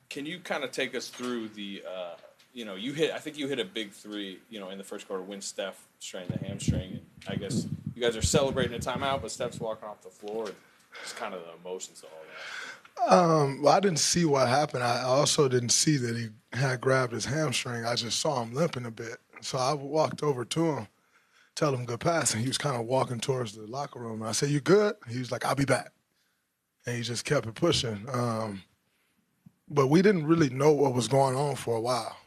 Can you kind of take us through the, I think you hit a big three, in the first quarter when Steph strained the hamstring. And I guess you guys are celebrating a timeout, but Steph's walking off the floor. And just kind of the emotions of all that. Well, I didn't see what happened. I also didn't see that he had grabbed his hamstring. I just saw him limping a bit. So I walked over to him, tell him good pass, and he was kind of walking towards the locker room. And I said, "You good?" He was like, "I'll be back." And he just kept it pushing. But we didn't really know what was going on for a while,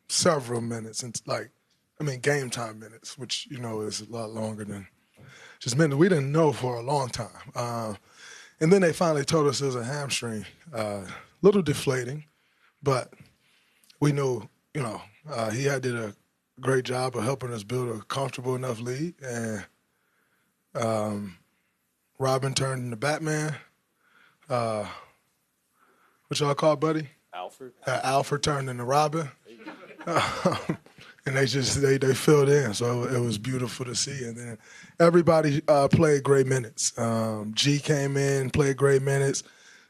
several minutes, game time minutes, which, is a lot longer than just minutes. We didn't know for a long time. And then they finally told us it was a hamstring. Little deflating, but we knew, he did a great job of helping us build a comfortable enough lead. And Robin turned into Batman. What y'all call Buddy? Alfred. Alfred turned into Robin. And they filled in, so it was beautiful to see. And then everybody played great minutes. G came in, played great minutes.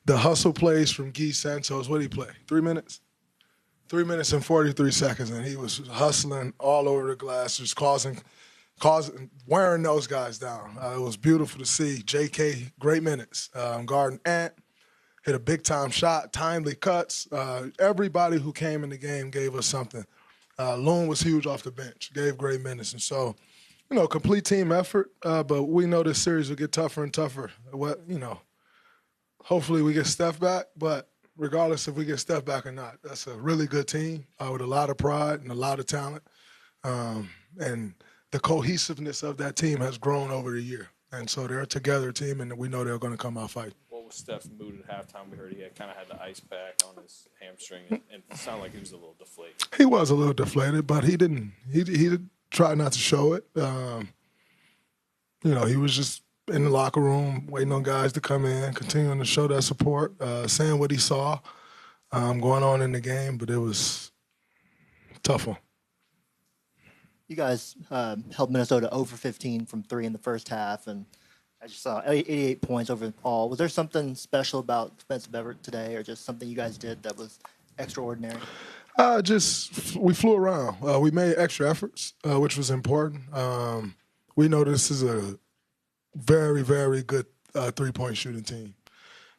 The hustle plays from Guy Santos, what did he play? 3 minutes? 3 minutes and 43 seconds, and he was hustling all over the glass, just wearing those guys down. It was beautiful to see. J.K., great minutes. Guarding Ant, hit a big-time shot, timely cuts. Everybody who came in the game gave us something. Loon was huge off the bench, gave great minutes. And so, complete team effort, but we know this series will get tougher and tougher. Hopefully we get Steph back, but regardless if we get Steph back or not, that's a really good team with a lot of pride and a lot of talent. And the cohesiveness of that team has grown over the year. And so they're a together team, and we know they're going to come out fighting. What was Steph's mood at halftime? We heard he kind of had the ice pack on his hamstring, and it sounded like he was a little deflated. He was a little deflated, but he didn't try not to show it. He was just in the locker room waiting on guys to come in, continuing to show that support, saying what he saw going on in the game, but it was a tough one. You guys held Minnesota over 15 from 3 in the first half, and I just saw 88 points overall. Was there something special about defensive effort today, or just something you guys did that was extraordinary? We flew around. We made extra efforts, which was important. We know this is a very, very good three-point shooting team.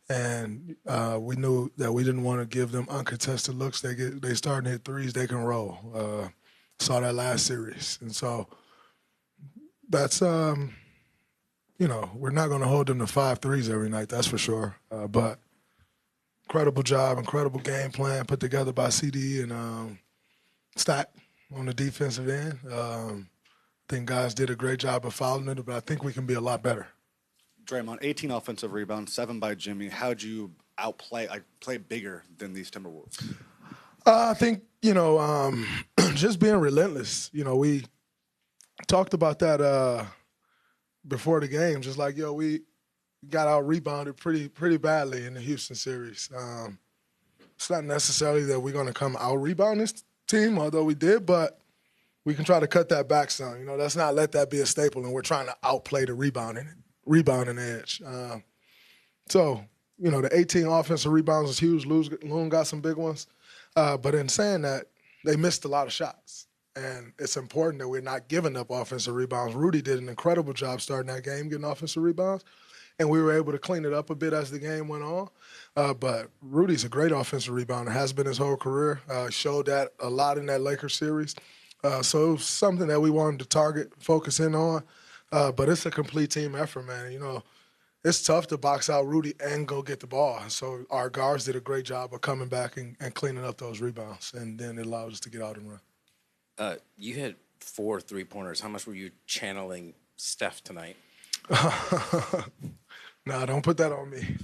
And we knew that we didn't want to give them uncontested looks. They starting to hit threes, they can roll. Saw that last series. And so that's, we're not going to hold them to 5 threes every night, that's for sure. But incredible job, incredible game plan put together by CD and Stack on the defensive end. I think guys did a great job of fouling it, but I think we can be a lot better. Draymond, 18 offensive rebounds, 7 by Jimmy. How'd you play bigger than these Timberwolves? I think, just being relentless. We talked about that before the game, just like, we got out-rebounded pretty badly in the Houston series. It's not necessarily that we're going to come out-rebound this team, although we did, but we can try to cut that back some. Let's not let that be a staple, and we're trying to outplay the rebounding edge. So, the 18 offensive rebounds was huge. Loon got some big ones. But in saying that, they missed a lot of shots. And it's important that we're not giving up offensive rebounds. Rudy did an incredible job starting that game, getting offensive rebounds. And we were able to clean it up a bit as the game went on. But Rudy's a great offensive rebounder, has been his whole career. Showed that a lot in that Lakers series. So it was something that we wanted to target, focus in on. But it's a complete team effort, man. It's tough to box out Rudy and go get the ball. So our guards did a great job of coming back and cleaning up those rebounds, and then it allowed us to get out and run. You hit 4 3-pointers. How much were you channeling Steph tonight? No, don't put that on me.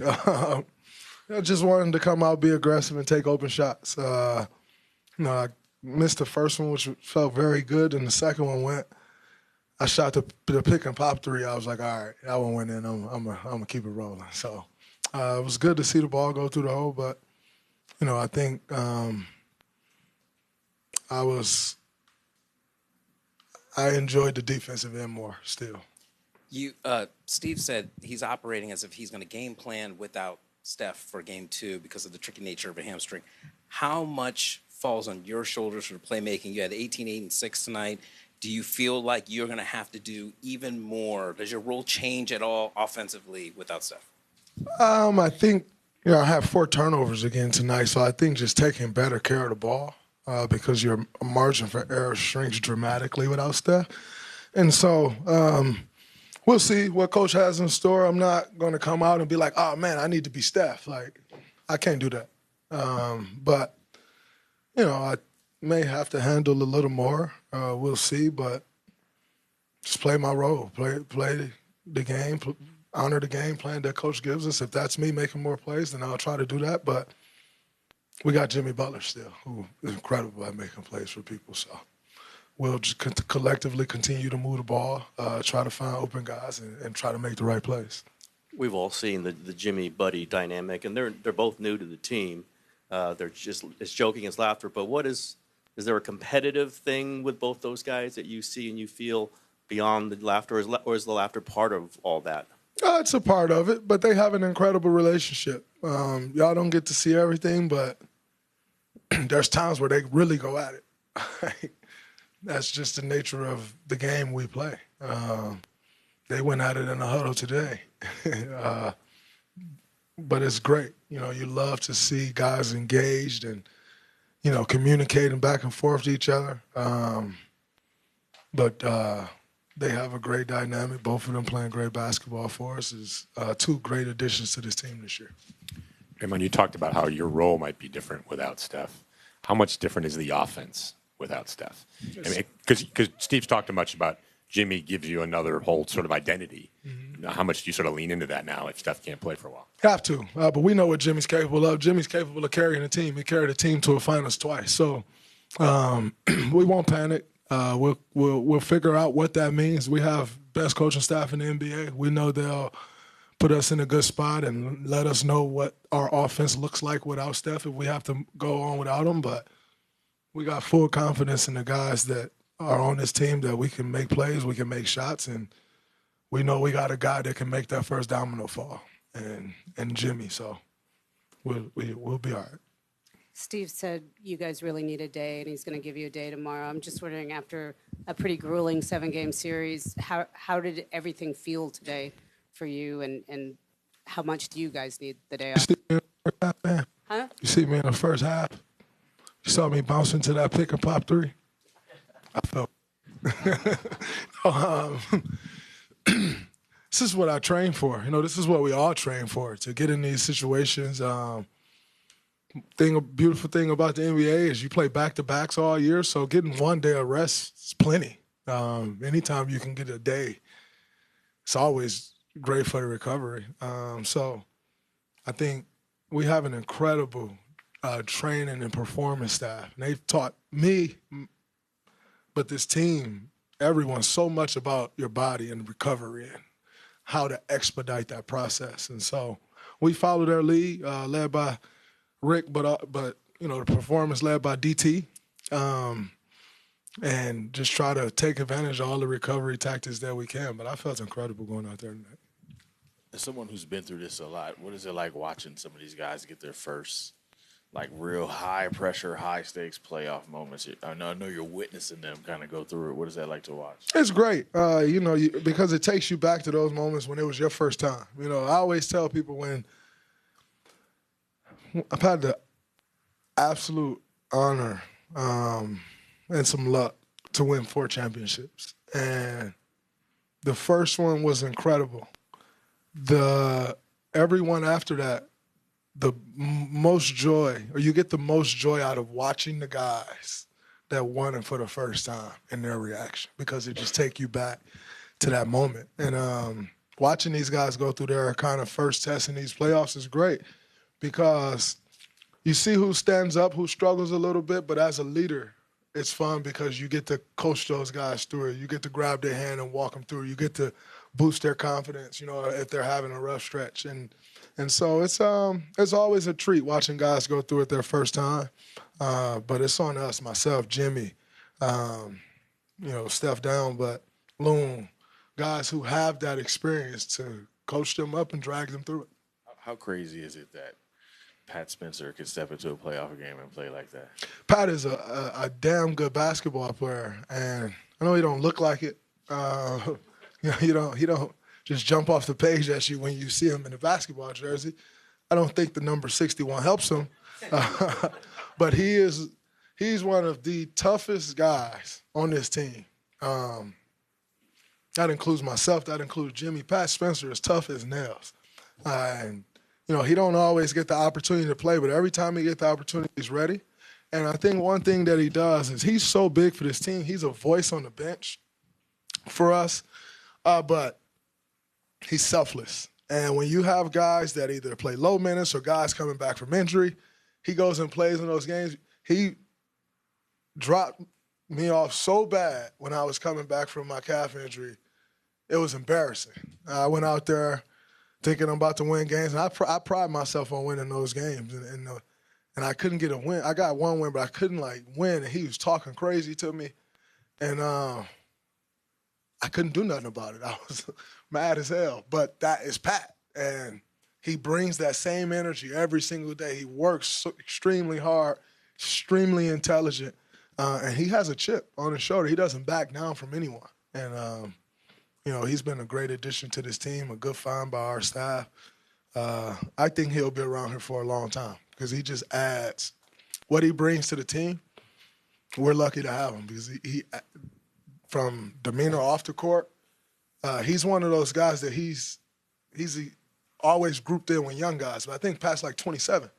I just wanted to come out, be aggressive, and take open shots. I missed the first one, which felt very good, and the second one went. I shot the pick and pop 3. I was like, all right, that one went in. I'm gonna keep it rolling. So it was good to see the ball go through the hole, but I think I enjoyed the defensive end more still. Steve said he's operating as if he's going to game plan without Steph for game 2 because of the tricky nature of a hamstring. How much falls on your shoulders for playmaking? You had 18, 8, and 6 tonight. Do you feel like you're going to have to do even more? Does your role change at all offensively without Steph? I think, I had 4 turnovers again tonight, so I think just taking better care of the ball because your margin for error shrinks dramatically without Steph. And so we'll see what Coach has in store. I'm not going to come out and be like, oh, man, I need to be Steph. Like, I can't do that. But, I may have to handle a little more. We'll see, but just play my role, play the game, honor the game plan that Coach gives us. If that's me making more plays, then I'll try to do that. But we got Jimmy Butler still, who is incredible at making plays for people. So we'll just collectively continue to move the ball, try to find open guys, and try to make the right plays. We've all seen the Jimmy Buddy dynamic, and they're both new to the team. They're just it's joking, it's laughter. But is there a competitive thing with both those guys that you see and you feel beyond the laughter, or is the laughter part of all that? It's a part of it, but they have an incredible relationship. Y'all don't get to see everything, but there's times where they really go at it. That's just the nature of the game we play. They went at it in the huddle today. But it's great. You love to see guys engaged and, communicating back and forth to each other. But they have a great dynamic. Both of them playing great basketball for us is 2 great additions to this team this year. Draymond, you talked about how your role might be different without Steph. How much different is the offense without Steph? I mean, because Steve's talked much about Jimmy gives you another whole sort of identity. Mm-hmm. How much do you sort of lean into that now if Steph can't play for a while? Have to, but we know what Jimmy's capable of. Jimmy's capable of carrying a team. He carried a team to a finals twice. So we won't panic. We'll figure out what that means. We have best coaching staff in the NBA. We know they'll put us in a good spot and let us know what our offense looks like without Steph if we have to go on without him. But we got full confidence in the guys that are on this team that we can make plays, we can make shots, and we know we got a guy that can make that first domino fall, and Jimmy. So we'll be all right. Steve said you guys really need a day, and he's going to give you a day tomorrow. I'm just wondering, after a pretty grueling 7-game series, how did everything feel today for you, and how much do you guys need the day off? You see me in the first half? You saw me bouncing to that pick and pop 3? I felt. This is what I train for. This is what we all train for, to get in these situations. Beautiful thing about the NBA is you play back-to-backs all year, so getting 1 day of rest is plenty. Anytime you can get a day, it's always great for the recovery. So I think we have an incredible training and performance staff. And they've taught me, but this team, everyone, so much about your body and recovery and how to expedite that process. And so we follow their lead, led by Rick, but the performance led by DT, and just try to take advantage of all the recovery tactics that we can. But I felt incredible going out there tonight. As someone who's been through this a lot, what is it like watching some of these guys get their first, real high-pressure, high-stakes playoff moments? I know you're witnessing them kind of go through it. What is that like to watch? It's great, because it takes you back to those moments when it was your first time. I always tell people when I've had the absolute honor and some luck to win 4 championships. And the first one was incredible. Everyone after that, the most joy, or you get the most joy out of watching the guys that won it for the first time and their reaction, because it just take you back to that moment. And watching these guys go through their kind of first test in these playoffs is great, because you see who stands up, who struggles a little bit, but as a leader, it's fun because you get to coach those guys through it. You get to grab their hand and walk them through. You get to boost their confidence, if they're having a rough stretch. And so it's always a treat watching guys go through it their first time. But it's on us, myself, Jimmy, Steph down, but Loon, guys who have that experience to coach them up and drag them through it. How crazy is it that Pat Spencer can step into a playoff game and play like that? Pat is a damn good basketball player, and I know he don't look like it. He don't just jump off the page at you when you see him in a basketball jersey. I don't think the number 61 helps him, but he's one of the toughest guys on this team. That includes myself. That includes Jimmy. Pat Spencer is tough as nails, and he don't always get the opportunity to play, but every time he gets the opportunity, he's ready. And I think one thing that he does is he's so big for this team. He's a voice on the bench for us, but he's selfless. And when you have guys that either play low minutes or guys coming back from injury, he goes and plays in those games. He dropped me off so bad when I was coming back from my calf injury. It was embarrassing. I went out there thinking I'm about to win games, and I pride myself on winning those games. And I couldn't get a win. I got one win, but I couldn't, win. And he was talking crazy to me. And I couldn't do nothing about it. I was mad as hell. But that is Pat. And he brings that same energy every single day. He works so extremely hard, extremely intelligent. And he has a chip on his shoulder. He doesn't back down from anyone. And, he's been a great addition to this team, a good find by our staff. I think he'll be around here for a long time because he just adds what he brings to the team. We're lucky to have him because he from demeanor off the court, he's one of those guys that he's always grouped in with young guys. But I think Pat's 27.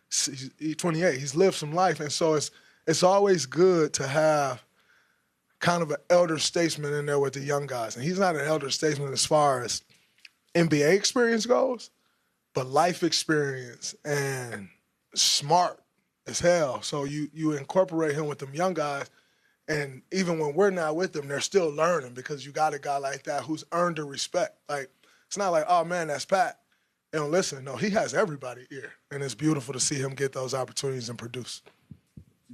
He's 28. He's lived some life. And so it's always good to have kind of an elder statesman in there with the young guys. And he's not an elder statesman as far as NBA experience goes, but life experience and smart as hell. So you incorporate him with them young guys, and even when we're not with them, they're still learning because you got a guy like that who's earned the respect. It's not like, oh, man, that's Pat. They don't listen. No, he has everybody here, and it's beautiful to see him get those opportunities and produce.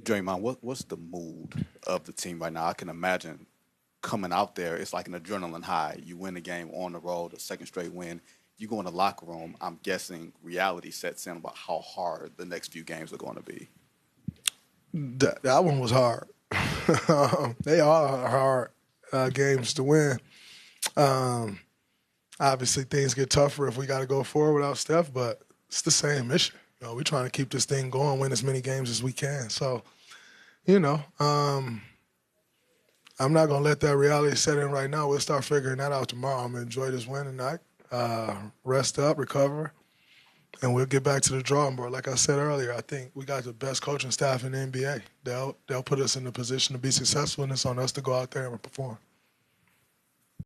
Draymond, what's the mood of the team right now? I can imagine coming out there, it's like an adrenaline high. You win the game on the road, a second straight win. You go in the locker room, I'm guessing reality sets in about how hard the next few games are going to be. That one was hard. They are hard games to win. Obviously, things get tougher if we got to go forward without Steph, but it's the same mission. We're trying to keep this thing going, win as many games as we can. So, I'm not going to let that reality set in right now. We'll start figuring that out tomorrow. I'm going to enjoy this win tonight, rest up, recover, and we'll get back to the drawing board. Like I said earlier, I think we got the best coaching staff in the NBA. They'll put us in a position to be successful, and it's on us to go out there and perform.